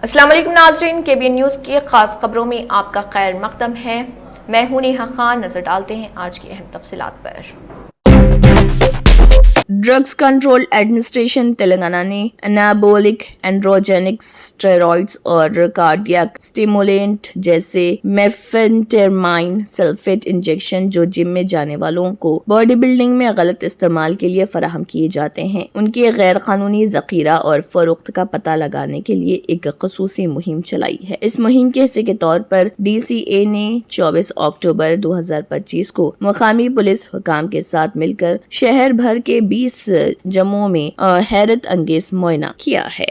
السلام علیکم ناظرین، KBN نیوز کی خاص خبروں میں آپ کا خیر مقدم ہے۔ میں ہوں نیہا خان۔ نظر ڈالتے ہیں آج کی اہم تفصیلات پر۔ ڈرگز کنٹرول ایڈمنسٹریشن تلنگانہ نے انابولک اینڈروجینک اسٹیرائڈز اور کارڈیاک سٹیمولینٹ جیسے میفینٹرمائن سلفیٹ انجیکشن جو جم میں جانے والوں کو باڈی بلڈنگ میں غلط استعمال کے لیے فراہم کیے جاتے ہیں، ان کے غیر قانونی ذخیرہ اور فروخت کا پتہ لگانے کے لیے ایک خصوصی مہم چلائی ہے۔ اس مہم کے حصے کے طور پر DCA نے 24 اکتوبر 2025 کو مقامی پولیس حکام کے ساتھ مل کر شہر بھر کے 20 جموں میں حیرت انگیز معائنہ کیا ہے۔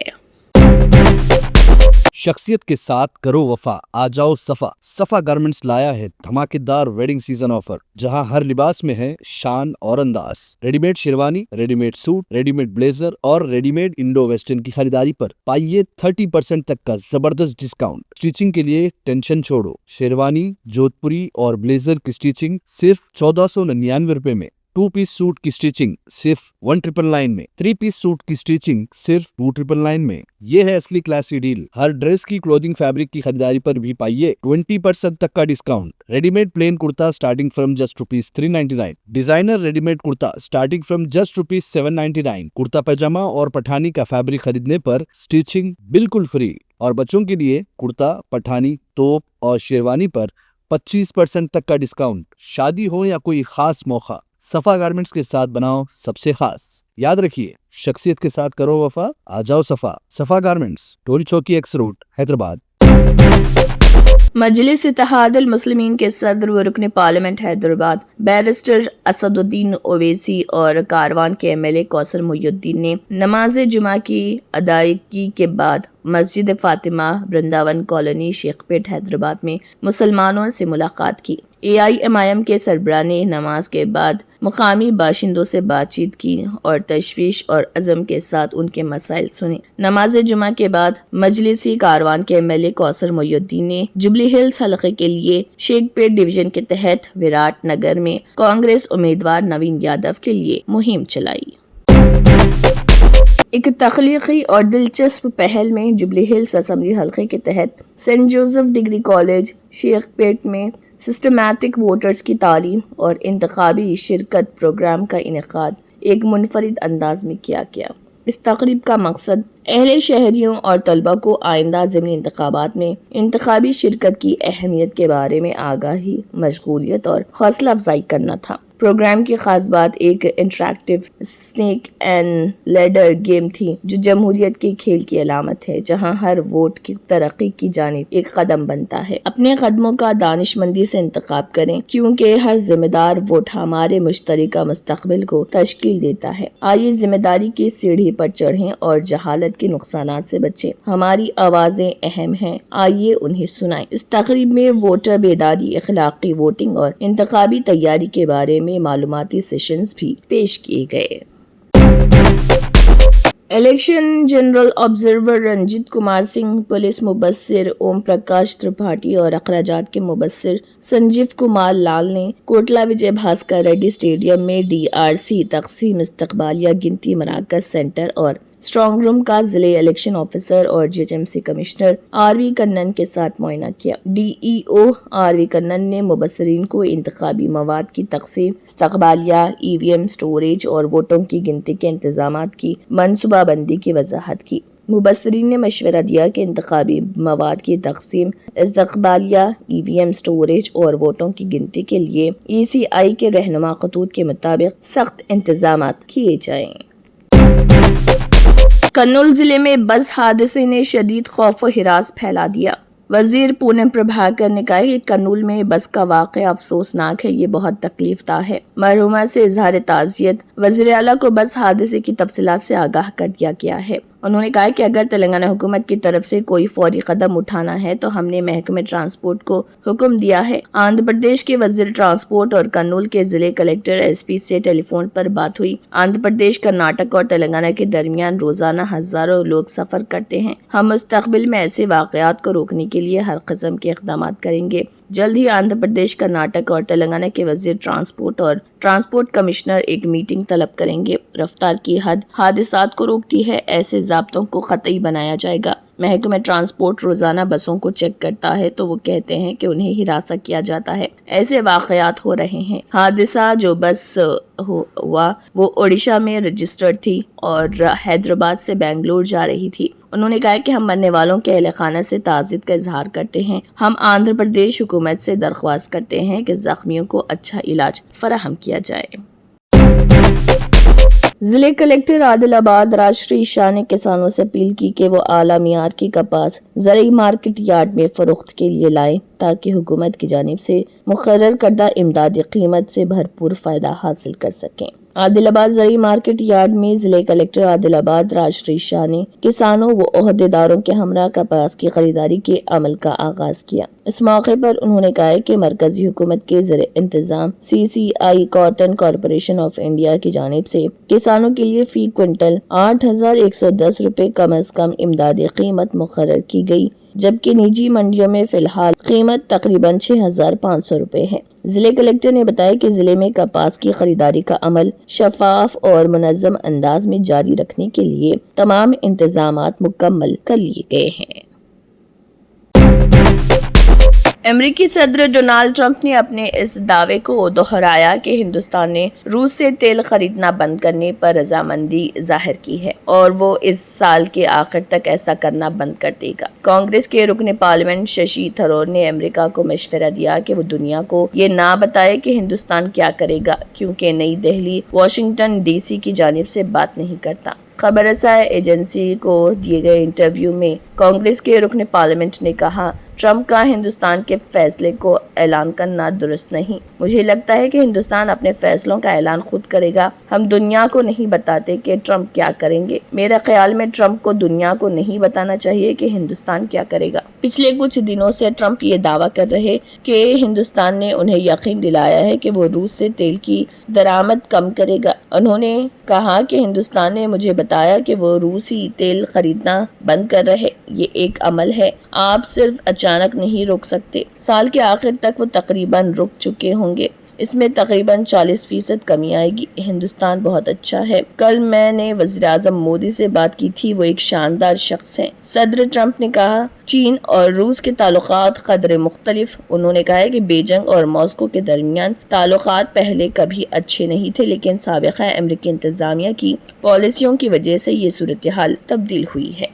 شخصیت کے ساتھ کرو وفا، آ جاؤ صفا گارمنٹس لایا ہے دھماکے دار ویڈنگ سیزن آفر، جہاں ہر لباس میں ہے شان اور انداز۔ Ready made sherwani, ready made suit, ready made blazer اور ریڈی میڈ انڈو ویسٹرن کی خریداری پر پائیے 30% تک کا زبردست ڈسکاؤنٹ۔ اسٹیچنگ کے لیے ٹینشن چھوڑو، شیروانی، جودھ پوری اور بلیزر کی اسٹیچنگ صرف 1499 روپے میں، 2 پیس سوٹ کی اسٹیچنگ صرف 1999 میں، 3 پیس سوٹ کی اسٹیچنگ صرف 2999 میں۔ یہ ہے اصلی کلاسی ڈیل۔ ہر ڈریس کی کلودنگ فیبرک کی خریداری پر بھی پائیے 20% تک کا ڈسکاؤنٹ۔ ریڈی میڈ پلین کرتا starting from just ₹399، designer ready made کرتا سٹارٹنگ فرام جسٹ ₹799۔ کرتا پائجامہ اور پٹھانی کا فیبرک خریدنے پر اسٹیچنگ بالکل فری، اور بچوں کے لیے کرتا، پٹھانی، توپ اور شیروانی پر 25% تک کا ڈسکاؤنٹ۔ شادی ہو یا کوئی خاص موقع، صفا گارمنٹس کے ساتھ بناؤ سب سے خاص۔ یاد رکھیے، شخصیت کے ساتھ کرو وفا، آ جاؤ صفا garments, Toli Chowki x road, Hyderabad. مجلس اتحاد المسلمین کے صدر و رکن پارلیمنٹ حیدرآباد بیرسٹر اسد الدین اویسی اور کاروان کے MLA کوثر محی الدین نے نماز جمعہ کی ادائیگی کے بعد مسجد فاطمہ برنداون کالونی شیخ پیٹ حیدرآباد میں مسلمانوں سے ملاقات کی۔ AIMIM کے سربراہ نے نماز کے بعد مقامی باشندوں سے بات چیت کی اور تشویش اور عزم کے ساتھ ان کے مسائل سنے۔ نماز جمعہ کے بعد مجلسی کاروان کے MLA کوثر محی الدین نے جبلی ہلز حلقے کے لیے شیخ پیٹ ڈویژن کے تحت وراٹ نگر میں کانگریس امیدوار نوین یادو کے لیے مہم چلائی۔ ایک تخلیقی اور دلچسپ پہل میں جبلی ہلز اسمبلی حلقے کے تحت سینٹ جوزف ڈگری کالج شیخ پیٹ میں سسٹمیٹک ووٹرز کی تعلیم اور انتخابی شرکت پروگرام کا انعقاد ایک منفرد انداز میں کیا گیا۔ اس تقریب کا مقصد اہل شہریوں اور طلبہ کو آئندہ ضمنی انتخابات میں انتخابی شرکت کی اہمیت کے بارے میں آگاہی، مشغولیت اور حوصلہ افزائی کرنا تھا۔ پروگرام کی خاص بات ایک interactive snake and ladder game تھی جو جمہوریت کے کھیل کی علامت ہے، جہاں ہر ووٹ کی ترقی کی جانب ایک قدم بنتا ہے۔ اپنے قدموں کا دانش مندی سے انتخاب کریں، کیونکہ ہر ذمہ دار ووٹ ہمارے مشترکہ مستقبل کو تشکیل دیتا ہے۔ آئیے ذمہ داری کی سیڑھی پر چڑھیں اور جہالت کے نقصانات سے بچیں۔ ہماری آوازیں اہم ہیں، آئیے انہیں سنائیں۔ اس تقریب میں ووٹر بیداری، اخلاقی ووٹنگ اور انتخابی تیاری کے بارے میں معلوماتی سیشنز بھی پیش کیے گئے۔ Election general observer Ranjit Kumar Singh, police مبصر اوم پرکاش ترپاٹھی اور اخراجات کے مبصر سنجیو کمار لال نے کوٹلہ وجے بھاسکر ریڈی اسٹیڈیم میں DRC تقسیم استقبالیہ گنتی مراکز سینٹر اور اسٹرانگ روم کا ضلعی الیکشن آفیسر اور GHMC کمشنر RV کنن کے ساتھ معائنہ کیا۔ DEO RV کنن نے مبصرین کو انتخابی مواد کی تقسیم، استقبالیہ، EVM اسٹوریج اور ووٹوں کی گنتی کے انتظامات کی منصوبہ بندی کی وضاحت کی۔ مبصرین نے مشورہ دیا کہ انتخابی مواد کی تقسیم، استقبالیہ، EVM اسٹوریج اور ووٹوں کی گنتی کے لیے ECI کے رہنما خطوط کے مطابق سخت انتظامات کیے جائیں۔ کرنول ضلع میں بس حادثے نے شدید خوف و ہراس پھیلا دیا۔ وزیر پونم پربھاکر نے کہا کہ کرنول میں بس کا واقعہ افسوسناک ہے، یہ بہت تکلیف دہ ہے۔ مرحومہ سے اظہار تعزیت، وزیر اعلیٰ کو بس حادثے کی تفصیلات سے آگاہ کر دیا گیا ہے۔ انہوں نے کہا کہ اگر تلنگانہ حکومت کی طرف سے کوئی فوری قدم اٹھانا ہے تو ہم نے محکمہ ٹرانسپورٹ کو حکم دیا ہے۔ آندھرا پردیش کے وزیر ٹرانسپورٹ اور کرنول کے ضلع کلکٹر SP سے ٹیلی فون پر بات ہوئی۔ آندھرا پردیش، کرناٹک اور تلنگانہ کے درمیان روزانہ ہزاروں لوگ سفر کرتے ہیں۔ ہم مستقبل میں ایسے واقعات کو روکنے کے لیے ہر قسم کے اقدامات کریں گے۔ جلد ہی آندھرا پردیش، کرناٹک اور تلنگانہ کے وزیر ٹرانسپورٹ اور ٹرانسپورٹ کمشنر ایک میٹنگ طلب کریں گے۔ رفتار کی حد حادثات کو روکتی ہے، ایسے ضابطوں کو قطعی بنایا جائے گا۔ محکمہ ٹرانسپورٹ روزانہ بسوں کو چیک کرتا ہے تو وہ کہتے ہیں کہ انہیں ہراساں کیا جاتا ہے۔ ایسے واقعات ہو رہے ہیں۔ حادثہ جو بس ہوا وہ اوڈیشہ میں رجسٹرڈ تھی اور حیدرآباد سے بنگلور جا رہی تھی۔ انہوں نے کہا کہ ہم مرنے والوں کے اہل خانہ سے تعزیت کا اظہار کرتے ہیں۔ ہم آندھرا پردیش حکومت سے درخواست کرتے ہیں کہ زخمیوں کو اچھا علاج فراہم کیا جائے۔ ضلع کلکٹر عادل آباد راشٹری شاہ نے کسانوں سے اپیل کی کہ وہ اعلیٰ معیار کی کپاس زرعی مارکیٹ یارڈ میں فروخت کے لیے لائیں تاکہ حکومت کی جانب سے مقرر کردہ امدادی قیمت سے بھرپور فائدہ حاصل کر سکیں۔ عادل آباد زرعی مارکیٹ یارڈ میں ضلع کلکٹر عادل آباد راشٹری شاہ نے کسانوں و عہدیداروں کے ہمراہ کپاس کی خریداری کے عمل کا آغاز کیا۔ اس موقع پر انہوں نے کہا کہ مرکزی حکومت کے زیر انتظام CCI cotton corporation of India کی جانب سے کسانوں کے لیے فی کوئنٹل 8,110 روپے کم از کم امدادی قیمت مقرر کی گئی، جبکہ نجی منڈیوں میں فی الحال قیمت تقریباً 6,500 روپے ہے۔ ضلع کلکٹر نے بتایا کہ ضلع میں کپاس کی خریداری کا عمل شفاف اور منظم انداز میں جاری رکھنے کے لیے تمام انتظامات مکمل کر لیے گئے ہیں۔ امریکی صدر ڈونالڈ ٹرمپ نے اپنے اس دعوے کو دہرایا کہ ہندوستان نے روس سے تیل خریدنا بند کرنے پر رضامندی ظاہر کی ہے اور وہ اس سال کے آخر تک ایسا کرنا بند کر دے گا۔ کانگریس کے رکن پارلیمنٹ ششی تھرور نے امریکہ کو مشورہ دیا کہ وہ دنیا کو یہ نہ بتائے کہ ہندوستان کیا کرے گا، کیونکہ نئی دہلی واشنگٹن DC کی جانب سے بات نہیں کرتا۔ خبر رساں ایجنسی کو دیے گئے انٹرویو میں کانگریس کے رکن پارلیمنٹ نے کہا، ٹرمپ کا ہندوستان کے فیصلے کو اعلان کرنا درست نہیں۔ مجھے لگتا ہے کہ ہندوستان اپنے فیصلوں کا اعلان خود کرے گا۔ ہم دنیا کو نہیں بتاتے کہ ٹرمپ کیا کریں گے۔ میرے خیال میں ٹرمپ کو دنیا کو نہیں بتانا چاہیے کہ ہندوستان کیا کرے گا۔ پچھلے کچھ دنوں سے ٹرمپ یہ دعویٰ کر رہے کہ ہندوستان نے انہیں یقین دلایا ہے کہ وہ روس سے تیل کی درآمد کم کرے گا۔ انہوں نے کہا کہ ہندوستان نے مجھے بتایا کہ وہ روسی تیل خریدنا بند کر رہے۔ یہ ایک عمل ہے، آپ صرف اچانک نہیں روک سکتے۔ سال کے آخر تک وہ تقریباً رک چکے ہوں گے۔ اس میں تقریباً 40% کمی آئے گی۔ ہندوستان بہت اچھا ہے۔ کل میں نے وزیراعظم مودی سے بات کی تھی، وہ ایک شاندار شخص ہیں۔ صدر ٹرمپ نے کہا، چین اور روس کے تعلقات قدرے مختلف۔ انہوں نے کہا کہ بیجنگ اور ماسکو کے درمیان تعلقات پہلے کبھی اچھے نہیں تھے، لیکن سابقہ امریکی انتظامیہ کی پالیسیوں کی وجہ سے یہ صورتحال تبدیل ہوئی ہے۔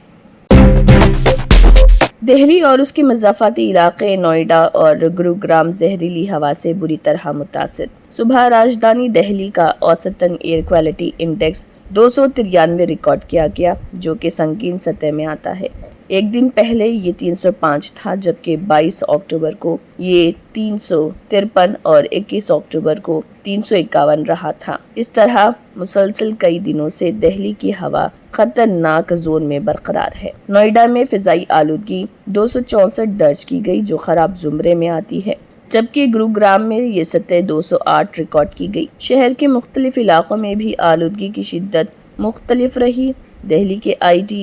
دہلی اور اس کے مضافاتی علاقے نوئیڈا اور گروگرام زہریلی ہوا سے بری طرح متاثر۔ صبح راجدھانی دہلی کا اوسطاً ایئر کوالٹی انڈیکس 293 ریکارڈ کیا گیا، جو کہ سنگین سطح میں آتا ہے۔ ایک دن پہلے یہ 305 تھا، جبکہ 22 اکتوبر کو یہ 353 اور 21 اکتوبر کو 351 رہا تھا۔ اس طرح مسلسل کئی دنوں سے دہلی کی ہوا خطرناک زون میں برقرار ہے۔ نوئیڈا میں فضائی آلودگی 264 درج کی گئی، جو خراب زمرے میں آتی ہے، جبکہ گروگرام میں یہ سطح 208 ریکارڈ کی گئی۔ شہر کے مختلف علاقوں میں بھی آلودگی کی شدت مختلف رہی۔ دہلی کے IT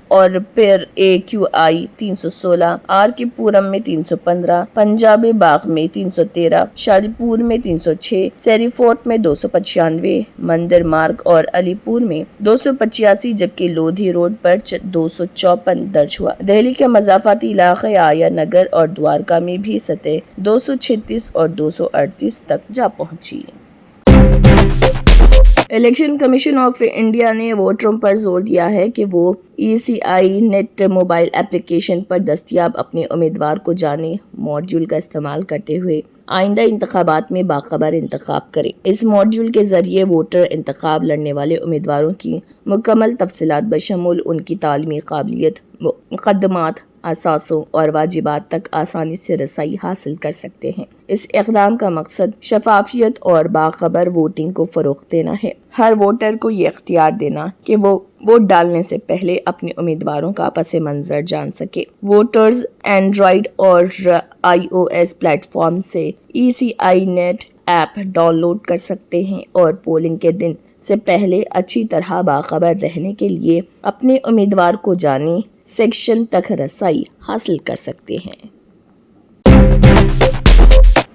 اور پھر AQI 316، آر کے پورم میں 315، پنجاب باغ میں 313، شادی پور میں 306، سیری فورٹ میں 295، مندر مارگ اور علی پور میں 285، جبکہ لودھی روڈ پر 254 درج ہوا۔ دہلی کے مضافاتی علاقے آیا نگر اور دوارکا میں بھی سطح 236 اور 238 تک جا پہنچی۔ الیکشن کمیشن آف انڈیا نے ووٹروں پر زور دیا ہے کہ وہ ECI نیٹ موبائل اپلیکیشن پر دستیاب اپنے امیدوار کو جانے ماڈیول کا استعمال کرتے ہوئے آئندہ انتخابات میں باخبر انتخاب کریں۔ اس ماڈیول کے ذریعے ووٹر انتخاب لڑنے والے امیدواروں کی مکمل تفصیلات بشمول ان کی تعلیمی قابلیت، مقدمات، اثاثوں اور واجبات تک آسانی سے رسائی حاصل کر سکتے ہیں۔ اس اقدام کا مقصد شفافیت اور باخبر ووٹنگ کو فروغ دینا ہے۔ ہر ووٹر کو یہ اختیار دینا کہ وہ ووٹ ڈالنے سے پہلے اپنے امیدواروں کا پس منظر جان سکے۔ ووٹرز اینڈرائیڈ اور iOS پلیٹ فارم سے ECI net app download کر سکتے ہیں اور پولنگ کے دن سے پہلے اچھی طرح باخبر رہنے کے لیے اپنے امیدوار کو جانے سیکشن تک رسائی حاصل کر سکتے ہیں۔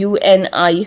UNI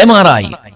MRI,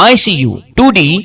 ICU, 2D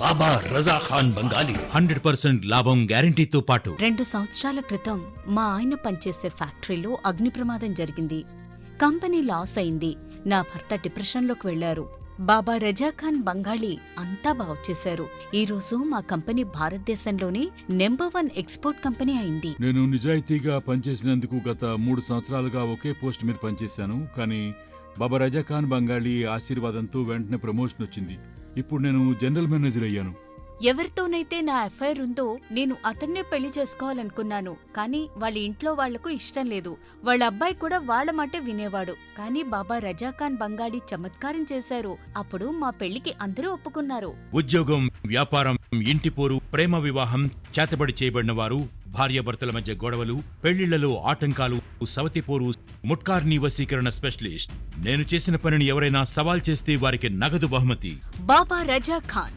బాబా రజా ఖాన్ బంగాలి 100% లాభం గ్యారెంటీతో పాటు 2 సంవత్సరాల క్రితం మా ఆయన పనిచేసే ఫ్యాక్టరీలో అగ్ని ప్రమాదం జరిగింది. కంపెనీ లాస్ అయింది. నా భర్త డిప్రెషన్లోకి వెళ్లారు. బాబా రజా ఖాన్ బంగాళీ అంతా బాగుచేశారు. ఈ రోజు మా కంపెనీ భారతదేశంలోనే నెంబర్ 1 ఎక్స్పోర్ట్ కంపెనీ అయింది. నేను నిజాయితీగా పనిచేసినందుకు గత 3 సంవత్సరాలుగా ఒకే పోస్ట్ మీద పనిచేశాను. కానీ బాబా రజా ఖాన్ బంగాళీ ఆశీర్వాదంతో వెంటనే ప్రమోషన్ వచ్చింది. ఇప్పుడు నేను జనరల్ మేనేజర్ అయ్యాను. ఎవరితోనైతే నా అఫైర్ ఉందో నేను అతన్నే పెళ్లి చేసుకోవాలనుకున్నాను. కానీ వాళ్ళ ఇంట్లో వాళ్లకు ఇష్టం లేదు. వాళ్ళ అబ్బాయి కూడా వాళ్ళ మాటే వినేవాడు. కానీ బాబా రజా ఖాన్ బంగాళీ చమత్కారం చేశారు. అప్పుడు మా పెళ్లికి అందరూ ఒప్పుకున్నారు. ఉద్యోగం, వ్యాపారం, ఇంటి పోరు, ప్రేమ వివాహం, చేతబడి చేయబడిన వారు, భార్యాభర్తల మధ్య గొడవలు, పెళ్లిళ్లలో ఆటంకాలు, సవతిపోరు, ముట్కార్నీ వశీకరణ స్పెషలిస్ట్. నేను చేసిన పనిని ఎవరైనా సవాల్ చేస్తే వారికి నగదు బహుమతి. బాబా రజా ఖాన్,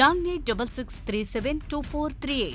9866372438।